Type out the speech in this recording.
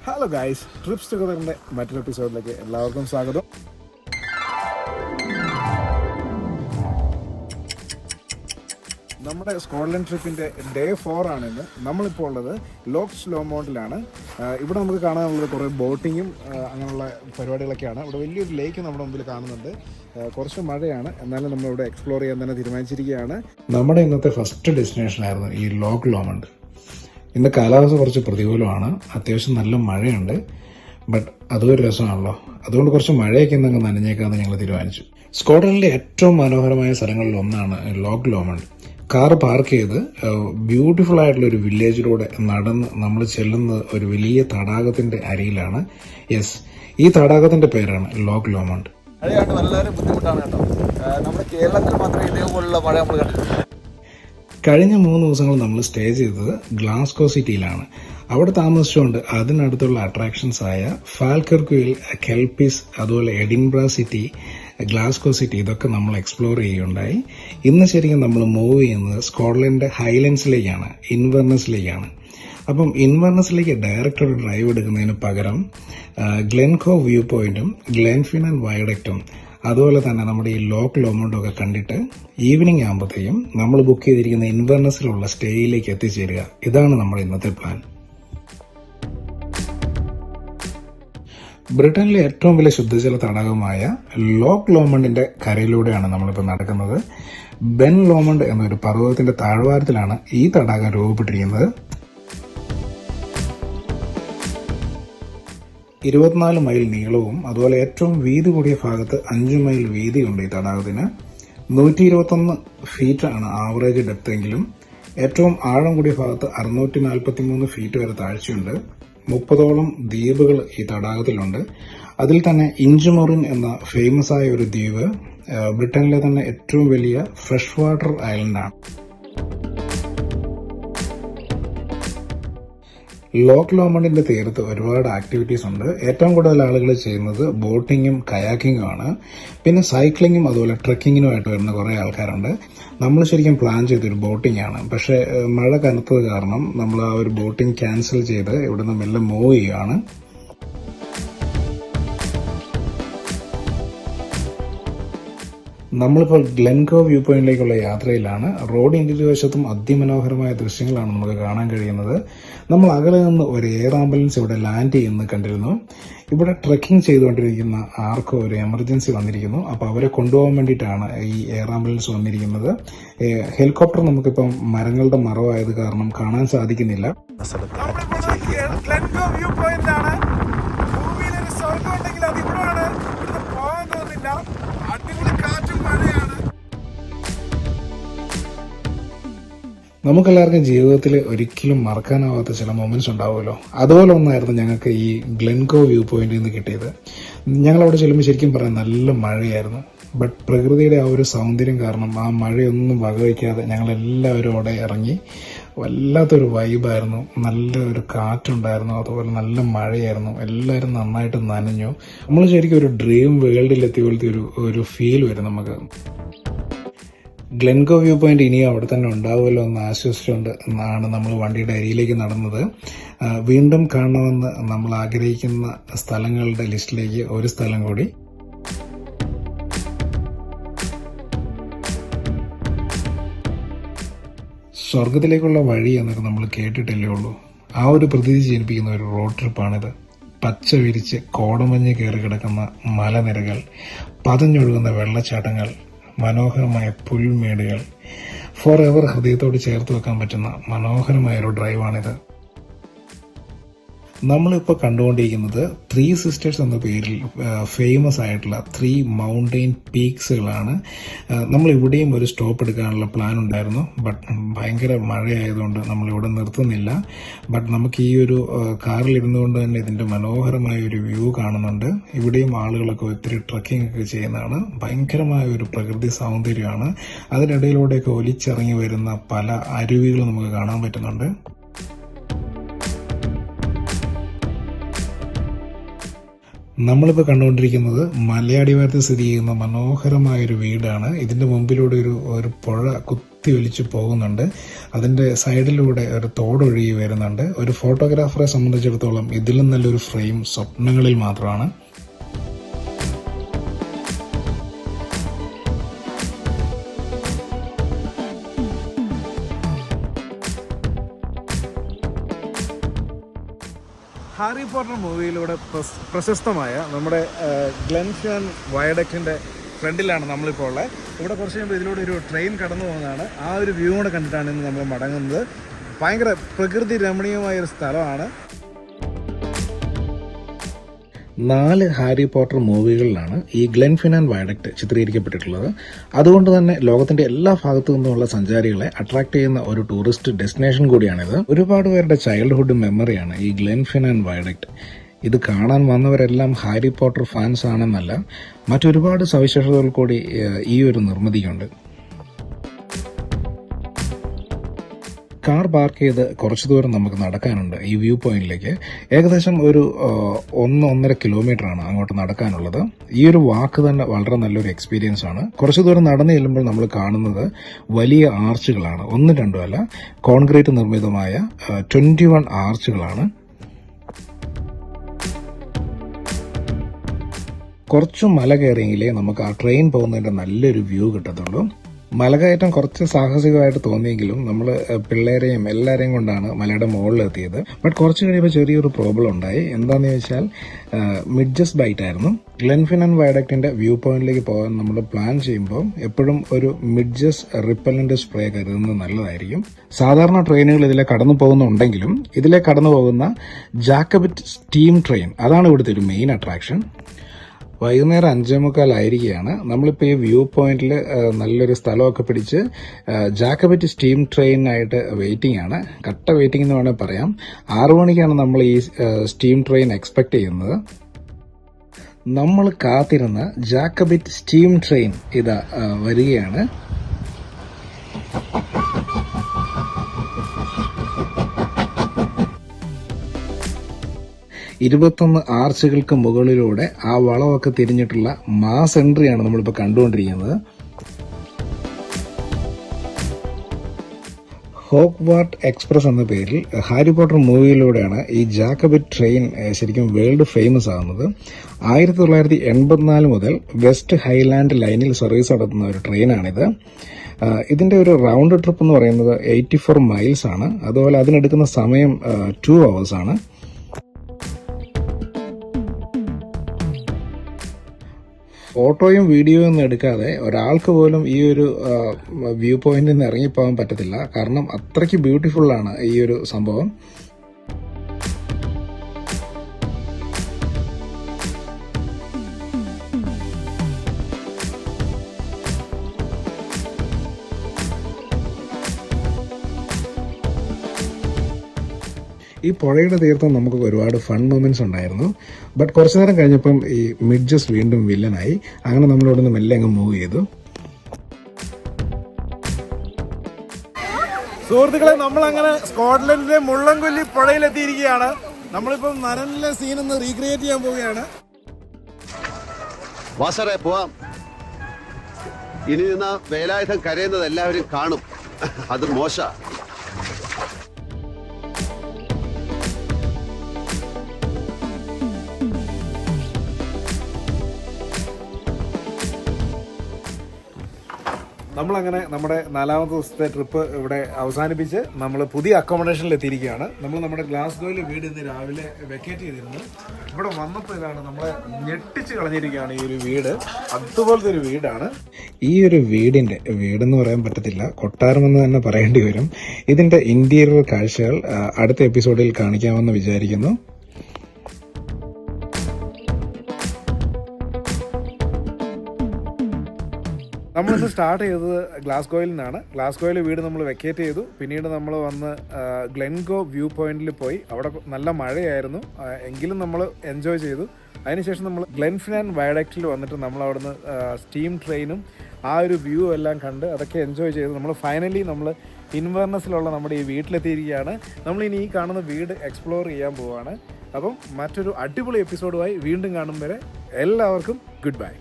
Hello guys, TRIPS ടുഗദറിന്റെ മറ്റൊരു എപ്പിസോഡിലേക്ക് എല്ലാവർക്കും സ്വാഗതം. നമ്മുടെ സ്കോട്ട്ലൻഡ് ട്രിപ്പിന്റെ ഡേ 4 ആണിന്ന്. നമ്മളിപ്പോൾ ഉള്ളത് ലോക്സ് ലോമോണ്ടിലാണ്. ഇവിടെ നമുക്ക് കാണാനുള്ളത് കുറേ ബോട്ടിങ്ങും അങ്ങനെയുള്ള പരിപാടികളൊക്കെയാണ്. ഇവിടെ വലിയൊരു ലേക്ക് നമ്മുടെ മുമ്പിൽ കാണുന്നുണ്ട്. കുറച്ച് മഴയാണ്, എന്നാലും നമ്മളിവിടെ എക്സ്പ്ലോർ ചെയ്യാൻ തന്നെ തീരുമാനിച്ചിരിക്കുകയാണ്. നമ്മുടെ ഇന്നത്തെ ഫസ്റ്റ് ഡെസ്റ്റിനേഷൻ ആയിരുന്നു ഈ ലോക്ക് ലോമണ്ട്. ഇന്ന് കാലാവസ്ഥ കുറച്ച് പ്രതികൂലമാണ്, അത്യാവശ്യം നല്ല മഴയുണ്ട്. ബട്ട് അതും ഒരു രസമാണല്ലോ, അതുകൊണ്ട് കുറച്ച് മഴയൊക്കെ ഇന്നങ്ങ് നനഞ്ഞേക്കാമെന്ന് ഞങ്ങൾ തീരുമാനിച്ചു. സ്കോട്ട്ലൻഡിലെ ഏറ്റവും മനോഹരമായ സ്ഥലങ്ങളിൽ ഒന്നാണ് ലോക്ക് ലോമണ്ട്. കാർ പാർക്ക് ചെയ്ത് ബ്യൂട്ടിഫുൾ ആയിട്ടുള്ള ഒരു വില്ലേജിലൂടെ നടന്ന് നമ്മൾ ചെല്ലുന്നത് ഒരു വലിയ തടാകത്തിന്റെ അരിയിലാണ്. യെസ്, ഈ തടാകത്തിന്റെ പേരാണ് ലോക്ക് ലോമണ്ട്. മഴയായിട്ട് വളരെ ബുദ്ധിമുട്ടാണ് കേട്ടോ. നമ്മുടെ കേരളത്തിൽ മാത്രമേ ഇതേപോലുള്ള മഴ നമ്മൾ കണ്ടിട്ടുള്ളൂ. കഴിഞ്ഞ 3 ദിവസങ്ങൾ നമ്മൾ സ്റ്റേ ചെയ്തത് ഗ്ലാസ്ഗോ സിറ്റിയിലാണ്. അവിടെ താമസിച്ചുകൊണ്ട് അതിനടുത്തുള്ള അട്രാക്ഷൻസ് ആയ ഫാൽക്കർക്വിൽ, കെൽപിസ്, അതുപോലെ എഡിൻബ്ര സിറ്റി, ഗ്ലാസ്ഗോ സിറ്റി, ഇതൊക്കെ നമ്മൾ എക്സ്പ്ലോർ ചെയ്യുകയുണ്ടായി. ഇന്ന് ശരിക്കും നമ്മൾ മൂവ് ചെയ്യുന്നത് സ്കോട്ട്ലൻഡ് ഹൈലൻഡ്സിലേക്കാണ്, ഇൻവെർണസിലേക്കാണ്. അപ്പം ഇൻവെർണസിലേക്ക് ഡയറക്റ്റ് ഒരു ഡ്രൈവ് എടുക്കുന്നതിന് പകരം ഗ്ലെൻകോ വ്യൂ പോയിന്റും ഗ്ലെൻഫിനൻ വയഡക്റ്റും അതുപോലെ തന്നെ നമ്മുടെ ഈ ലോക്ക് ലോമണ്ടും ഒക്കെ കണ്ടിട്ട് ഈവനിങ് ആകുമ്പോഴത്തേക്കും നമ്മൾ ബുക്ക് ചെയ്തിരിക്കുന്ന ഇൻവെർണസിലുള്ള സ്റ്റേയിലേക്ക് എത്തിച്ചേരുക. ഇതാണ് നമ്മുടെ ഇന്നത്തെ പ്ലാൻ. ബ്രിട്ടനിലെ ഏറ്റവും വലിയ ശുദ്ധജല തടാകമായ ലോക്ക് ലോമണ്ടിന്റെ കരയിലൂടെയാണ് നമ്മളിപ്പോൾ നടക്കുന്നത്. ബെൻ ലോമണ്ട് എന്നൊരു പർവ്വതത്തിന്റെ താഴ്വാരത്തിലാണ് ഈ തടാകം രൂപപ്പെട്ടിരിക്കുന്നത്. 24 മൈൽ നീളവും അതുപോലെ ഏറ്റവും വീതി കൂടിയ ഭാഗത്ത് 5 മൈൽ വീതിയുണ്ട് ഈ തടാകത്തിന്. 121 ഫീറ്റ് ആണ് ആവറേജ് ഡെപ്ത് എങ്കിലും ഏറ്റവും ആഴം കൂടിയ ഭാഗത്ത് 643 ഫീറ്റ് വരെ താഴ്ചയുണ്ട്. 30ഓളം ദ്വീപുകൾ ഈ തടാകത്തിലുണ്ട്. അതിൽ തന്നെ ഇഞ്ചുമൊറിൻ എന്ന ഫേമസ് ആയ ഒരു ദ്വീപ് ബ്രിട്ടനിലെ തന്നെ ഏറ്റവും വലിയ ഫ്രഷ് വാട്ടർ ഐലൻഡാണ്. ലോക്ക് ലോമണ്ടിന്റെ തീരത്ത് ഒരുപാട് ആക്ടിവിറ്റീസ് ഉണ്ട്. ഏറ്റവും കൂടുതൽ ആളുകൾ ചെയ്യുന്നത് ബോട്ടിങ്ങും കയാക്കിങ്ങും ആണ്. പിന്നെ സൈക്ലിങ്ങും അതുപോലെ ട്രെക്കിങ്ങിനുമായിട്ട് വരുന്ന കുറേ ആൾക്കാരുണ്ട്. നമ്മൾ ശരിക്കും പ്ലാൻ ചെയ്തൊരു ബോട്ടിംഗ് ആണ്, പക്ഷേ മഴ കനത്തത് കാരണം നമ്മൾ ആ ഒരു ബോട്ടിംഗ് ക്യാൻസൽ ചെയ്ത് ഇവിടുന്ന് മെല്ലെ മൂവ് ചെയ്യുകയാണ്. നമ്മളിപ്പോൾ ഗ്ലെൻകോ വ്യൂ പോയിന്റിലേക്കുള്ള യാത്രയിലാണ്. റോഡിന്റെ ഇരുവശത്തും അതിമനോഹരമായ ദൃശ്യങ്ങളാണ് നമുക്ക് കാണാൻ കഴിയുന്നത്. നമ്മൾ അകലെ നിന്ന് ഒരു എയർ ആംബുലൻസ് ഇവിടെ ലാൻഡ് ചെയ്യുന്നത് കണ്ടിരുന്നു. ഇവിടെ ട്രെക്കിംഗ് ചെയ്തുകൊണ്ടിരിക്കുന്ന ആർക്കോ ഒരു എമർജൻസി വന്നിരിക്കുന്നു. അപ്പോൾ അവരെ കൊണ്ടുപോകാൻ വേണ്ടിയിട്ടാണ് ഈ എയർ ആംബുലൻസ് വന്നിരിക്കുന്നത്. ഹെലികോപ്റ്റർ നമുക്കിപ്പം മരങ്ങളുടെ മറവായത് കാരണം കാണാൻ സാധിക്കുന്നില്ല. നമുക്കെല്ലാവർക്കും ജീവിതത്തിൽ ഒരിക്കലും മറക്കാനാവാത്ത ചില മൊമെന്റ്സ് ഉണ്ടാവുമല്ലോ. അതുപോലെ ഒന്നായിരുന്നു ഞങ്ങൾക്ക് ഈ ഗ്ലെൻകോ വ്യൂ പോയിന്റിൽ നിന്ന് കിട്ടിയത്. ഞങ്ങളവിടെ ചെല്ലുമ്പോൾ ശരിക്കും പറയാൻ നല്ല മഴയായിരുന്നു. ബട്ട് പ്രകൃതിയുടെ ആ ഒരു സൗന്ദര്യം കാരണം ആ മഴയൊന്നും വകവയ്ക്കാതെ ഞങ്ങളെല്ലാവരും അവിടെ ഇറങ്ങി. വല്ലാത്തൊരു വൈബായിരുന്നു, നല്ലൊരു കാറ്റുണ്ടായിരുന്നു, അതുപോലെ നല്ല മഴയായിരുന്നു. എല്ലാവരും നന്നായിട്ട് നനഞ്ഞു. നമ്മൾ ശരിക്കും ഒരു ഡ്രീം വേൾഡിലെത്തിയ പോലത്തെ ഒരു ഫീൽ വരും നമുക്ക്. ഗ്ലെൻകോ വ്യൂ പോയിന്റ് ഇനിയും അവിടെ തന്നെ ഉണ്ടാവുമല്ലോ എന്ന് ആശ്വസിച്ചുകൊണ്ട് എന്നാണ് നമ്മൾ വണ്ടിയുടെ അരിയിലേക്ക് നടന്നത്. വീണ്ടും കാണണമെന്ന് നമ്മൾ ആഗ്രഹിക്കുന്ന സ്ഥലങ്ങളുടെ ലിസ്റ്റിലേക്ക് ഒരു സ്ഥലം കൂടി. സ്വർഗത്തിലേക്കുള്ള വഴി എന്നൊക്കെ നമ്മൾ കേട്ടിട്ടല്ലേ ഉള്ളൂ. ആ ഒരു പ്രതീതി ജനിപ്പിക്കുന്ന ഒരു റോഡ് ട്രിപ്പാണിത്. പച്ച വിരിച്ച് കോടമഞ്ഞ് കയറി കിടക്കുന്ന മലനിരകൾ, പതഞ്ഞൊഴുകുന്ന വെള്ളച്ചാട്ടങ്ങൾ, മനോഹരമായ പുൽമേടുകൾ, ഫോർ എവർ ഹൃദയത്തോട് ചേർത്ത് വെക്കാൻ പറ്റുന്ന മനോഹരമായ ഒരു ഡ്രൈവാണിത്. നമ്മളിപ്പോൾ കണ്ടുകൊണ്ടിരിക്കുന്നത് 3 സിസ്റ്റേഴ്സ് എന്ന പേരിൽ ഫേമസ് ആയിട്ടുള്ള 3 മൗണ്ടെയിൻ പീക്സുകളാണ്. നമ്മൾ ഇവിടെയും ഒരു സ്റ്റോപ്പ് എടുക്കാനുള്ള പ്ലാൻ ഉണ്ടായിരുന്നു. ബട്ട് ഭയങ്കര മഴയായതുകൊണ്ട് നമ്മളിവിടെ നിർത്തുന്നില്ല. ബട്ട് നമുക്ക് ഈ ഒരു കാറിൽ ഇരുന്നുകൊണ്ട് തന്നെ ഇതിൻ്റെ മനോഹരമായ ഒരു വ്യൂ കാണുന്നുണ്ട്. ഇവിടെയും ആളുകളൊക്കെ ഒത്തിരി ട്രക്കിംഗ് ഒക്കെ ചെയ്യുന്നതാണ്. ഭയങ്കരമായ ഒരു പ്രകൃതി സൗന്ദര്യമാണ്. അതിനിടയിലൂടെയൊക്കെ ഒലിച്ചിറങ്ങി വരുന്ന പല അരുവികൾ നമുക്ക് കാണാൻ പറ്റുന്നുണ്ട്. നമ്മളിപ്പോൾ കണ്ടുകൊണ്ടിരിക്കുന്നത് മലയടിവാരത്തിൽ സ്ഥിതി ചെയ്യുന്ന മനോഹരമായൊരു വീടാണ്. ഇതിൻ്റെ മുമ്പിലൂടെ ഒരു പുഴ കുത്തി ഒലിച്ച് പോകുന്നുണ്ട്. അതിൻ്റെ സൈഡിലൂടെ ഒരു തോടൊഴുകി വരുന്നുണ്ട്. ഒരു ഫോട്ടോഗ്രാഫറെ സംബന്ധിച്ചിടത്തോളം ഇതിലും നല്ലൊരു ഫ്രെയിം സ്വപ്നങ്ങളിൽ മാത്രമാണ്. ഹാരി പോട്ടർ മൂവിയിലൂടെ പ്രശസ്തമായ നമ്മുടെ ഗ്ലെൻഫിനാൻ വയഡക്റ്റിൻ്റെ ഫ്രണ്ടിലാണ് നമ്മളിപ്പോൾ ഉള്ളത്. ഇവിടെ കുറച്ച് കഴിയുമ്പോൾ ഇതിലൂടെ ഒരു ട്രെയിൻ കടന്നു പോകുന്നതാണ്. ആ ഒരു വ്യൂ കൂടെ കണ്ടിട്ടാണ് ഇന്ന് നമ്മൾ മടങ്ങുന്നത്. ഭയങ്കര പ്രകൃതി രമണീയമായൊരു സ്ഥലമാണ്. 4 ഹാരി പോട്ടർ മൂവികളിലാണ് ഈ ഗ്ലെൻഫിനാൻ വയഡക്റ്റ് ചിത്രീകരിക്കപ്പെട്ടിട്ടുള്ളത്. അതുകൊണ്ട് തന്നെ ലോകത്തിന്റെ എല്ലാ ഭാഗത്തു നിന്നുമുള്ള സഞ്ചാരികളെ അട്രാക്ട് ചെയ്യുന്ന ഒരു ടൂറിസ്റ്റ് ഡെസ്റ്റിനേഷൻ കൂടിയാണിത്. ഒരുപാട് പേരുടെ ചൈൽഡ്ഹുഡ് മെമ്മറിയാണ് ഈ ഗ്ലെൻഫിനാൻ വയഡക്റ്റ്. ഇത് കാണാൻ വന്നവരെല്ലാം ഹാരി പോട്ടർ ഫാൻസ് ആണെന്നല്ല, മറ്റൊരുപാട് സവിശേഷതകൾ കൂടി ഈ ഒരു നിർമ്മിതിക്കുണ്ട്. കാർ പാർക്ക് ചെയ്ത് കുറച്ച് ദൂരം നമുക്ക് നടക്കാനുണ്ട് ഈ വ്യൂ പോയിന്റിലേക്ക്. ഏകദേശം ഒരു 1-1.5 കിലോമീറ്ററാണ് അങ്ങോട്ട് നടക്കാനുള്ളത്. ഈ ഒരു വാക്ക് തന്നെ വളരെ നല്ലൊരു എക്സ്പീരിയൻസ് ആണ്. കുറച്ച് ദൂരം നടന്നു ചെല്ലുമ്പോൾ നമ്മൾ കാണുന്നത് വലിയ ആർച്ചുകളാണ്. 1-2 അല്ല, കോൺക്രീറ്റ് നിർമ്മിതമായ 21 ആർച്ചുകളാണ്. കുറച്ച് മല കയറിയെങ്കിലേ നമുക്ക് ആ ട്രെയിൻ പോകുന്നതിന്റെ നല്ലൊരു വ്യൂ കിട്ടത്തുള്ളൂ. മലകയറ്റം കുറച്ച് സാഹസികമായിട്ട് തോന്നിയെങ്കിലും നമ്മൾ പിള്ളേരെയും എല്ലാവരെയും കൊണ്ടാണ് മലയുടെ മുകളിലെത്തിയത്. ബട്ട് കുറച്ച് കഴിയുമ്പോൾ ചെറിയൊരു പ്രോബ്ലം ഉണ്ടായി. എന്താണെന്ന് ചോദിച്ചാൽ മിഡ്ജസ് ബൈറ്റ് ആയിരുന്നു. ഗ്ലെൻഫിനാൻ വയഡക്റ്റിന്റെ വ്യൂ പോയിന്റിലേക്ക് പോകാൻ നമ്മൾ പ്ലാൻ ചെയ്യുമ്പോൾ എപ്പോഴും ഒരു മിഡ്ജസ് റിപ്പല്ലന്റ് സ്പ്രേ കരുതുന്നത് നല്ലതായിരിക്കും. സാധാരണ ട്രെയിനുകൾ ഇതിലെ കടന്നു പോകുന്നുണ്ടെങ്കിലും ഇതിലെ കടന്നു പോകുന്ന ജാക്കബറ്റ് സ്റ്റീം ട്രെയിൻ, അതാണ് ഇവിടുത്തെ ഒരു മെയിൻ അട്രാക്ഷൻ. വൈകുന്നേരം 5:45 നമ്മളിപ്പോൾ ഈ വ്യൂ പോയിന്റിൽ നല്ലൊരു സ്ഥലമൊക്കെ പിടിച്ച് ജാക്കബറ്റ് സ്റ്റീം ട്രെയിനായിട്ട് വെയിറ്റിംഗ് ആണ്. കട്ട വെയിറ്റിംഗ് എന്ന് വേണമെങ്കിൽ പറയാം. 6 മണിക്കാണ് നമ്മൾ ഈ സ്റ്റീം ട്രെയിൻ എക്സ്പെക്ട് ചെയ്യുന്നത്. നമ്മൾ കാത്തിരുന്ന ജാക്കബറ്റ് സ്റ്റീം ട്രെയിൻ ഇതാ വരികയാണ്. 21 ആർച്ചുകൾക്ക് മുകളിലൂടെ ആ വളമൊക്കെ തിരിഞ്ഞിട്ടുള്ള മാസ് എൻട്രിയാണ് നമ്മളിപ്പോൾ കണ്ടുകൊണ്ടിരിക്കുന്നത്. ഹോഗ്വാർട്ട് എക്സ്പ്രസ് എന്ന പേരിൽ ഹാരി പോട്ടർ മൂവിയിലൂടെയാണ് ഈ ജാക്കബറ്റ് ട്രെയിൻ ശരിക്കും വേൾഡ് ഫേമസ് ആകുന്നത്. 1984 മുതൽ വെസ്റ്റ് ഹൈലാൻഡ് ലൈനിൽ സർവീസ് നടത്തുന്ന ഒരു ട്രെയിനാണിത്. ഇതിന്റെ ഒരു റൗണ്ട് ട്രിപ്പ് എന്ന് പറയുന്നത് 84 മൈൽസ് ആണ്. അതുപോലെ അതിനെടുക്കുന്ന സമയം 2 hours ആണ്. ഫോട്ടോയും വീഡിയോയും ഒന്നും എടുക്കാതെ ഒരാൾക്ക് പോലും ഈ ഒരു വ്യൂ പോയിന്റിൽ നിന്ന് ഇറങ്ങിപ്പോകാൻ പറ്റത്തില്ല. കാരണം അത്രയ്ക്ക് ബ്യൂട്ടിഫുള്ളാണ് ഈ ഒരു സംഭവം. ഈ പുഴയുടെ തീർത്ഥം നമുക്ക് ഒരുപാട് ഫൺ മൊമെന്റ്സ് ഉണ്ടായിരുന്നു. ബട്ട് കുറച്ചു നേരം കഴിഞ്ഞപ്പം ഈ മിഡ്ജസ് വീണ്ടും വില്ലനായി. അങ്ങനെ നമ്മളിവിടെ നിന്ന് മെല്ലെ അങ്ങ് മൂവ് ചെയ്തു. സുഹൃത്തുക്കളെ, നമ്മളങ്ങനെ സ്കോട്ട്ലൻഡിലെ മുള്ളൻകൊല്ലി പുഴയിലെത്തിയിരിക്കുകയാണ്. നമ്മളിപ്പം നരനിലെ സീനൊന്ന് റീക്രിയേറ്റ് ചെയ്യാൻ പോവുകയാണ്. വാസറെ പോവാം. ഇനി നിന്ന വേലായുധം കരയുന്നത് എല്ലാവരും കാണും. അത് മോശ. നമ്മളങ്ങനെ നമ്മുടെ 4ാമത്തെ ദിവസത്തെ ട്രിപ്പ് ഇവിടെ അവസാനിപ്പിച്ച് നമ്മൾ പുതിയ അക്കോമഡേഷനിൽ എത്തിയിരിക്കുകയാണ്. നമ്മൾ നമ്മുടെ ഗ്ലാസ്ഗോയിലെ വീട് ഇന്ന് രാവിലെ വെക്കേറ്റ് ചെയ്തിരുന്നു. ഇവിടെ വന്നപ്പോൾ ഇതാണ് നമ്മളെ ഞെട്ടിച്ച് കളഞ്ഞിരിക്കുകയാണ് ഈ ഒരു വീട്. അതുപോലത്തെ ഒരു വീടാണ്. ഈ ഒരു വീടെന്ന് പറയാൻ പറ്റത്തില്ല, കൊട്ടാരമെന്ന് തന്നെ പറയേണ്ടി വരും. ഇതിന്റെ ഇന്റീരിയർ കാഴ്ചകൾ അടുത്ത എപ്പിസോഡിൽ കാണിക്കാമെന്ന് വിചാരിക്കുന്നു. നമ്മളിന്ന് സ്റ്റാർട്ട് ചെയ്തത് ഗ്ലാസ്ഗോയിൽ നിന്നാണ്. ഗ്ലാസ്ഗോയിലെ വീട് നമ്മൾ വെക്കേറ്റ് ചെയ്തു. പിന്നീട് നമ്മൾ വന്ന് ഗ്ലെൻഗോ വ്യൂ പോയിന്റിൽ പോയി. അവിടെ നല്ല മഴയായിരുന്നു, എങ്കിലും നമ്മൾ എൻജോയ് ചെയ്തു. അതിനുശേഷം നമ്മൾ ഗ്ലെൻഫിനാൻ വയഡക്റ്റിൽ വന്നിട്ട് നമ്മൾ അവിടുന്ന് സ്റ്റീം ട്രെയിനും ആ ഒരു വ്യൂ എല്ലാം കണ്ട് അതൊക്കെ എൻജോയ് ചെയ്തു. നമ്മൾ ഫൈനലി നമ്മൾ ഇൻവെർണസിലുള്ള നമ്മുടെ ഈ വീട്ടിലെത്തിയിരിക്കുകയാണ്. നമ്മളിനി ഈ കാണുന്ന വീട് എക്സ്പ്ലോർ ചെയ്യാൻ പോവുകയാണ്. അപ്പം മറ്റൊരു അടിപൊളി എപ്പിസോഡുമായി വീണ്ടും കാണും വരെ എല്ലാവർക്കും ഗുഡ് ബൈ.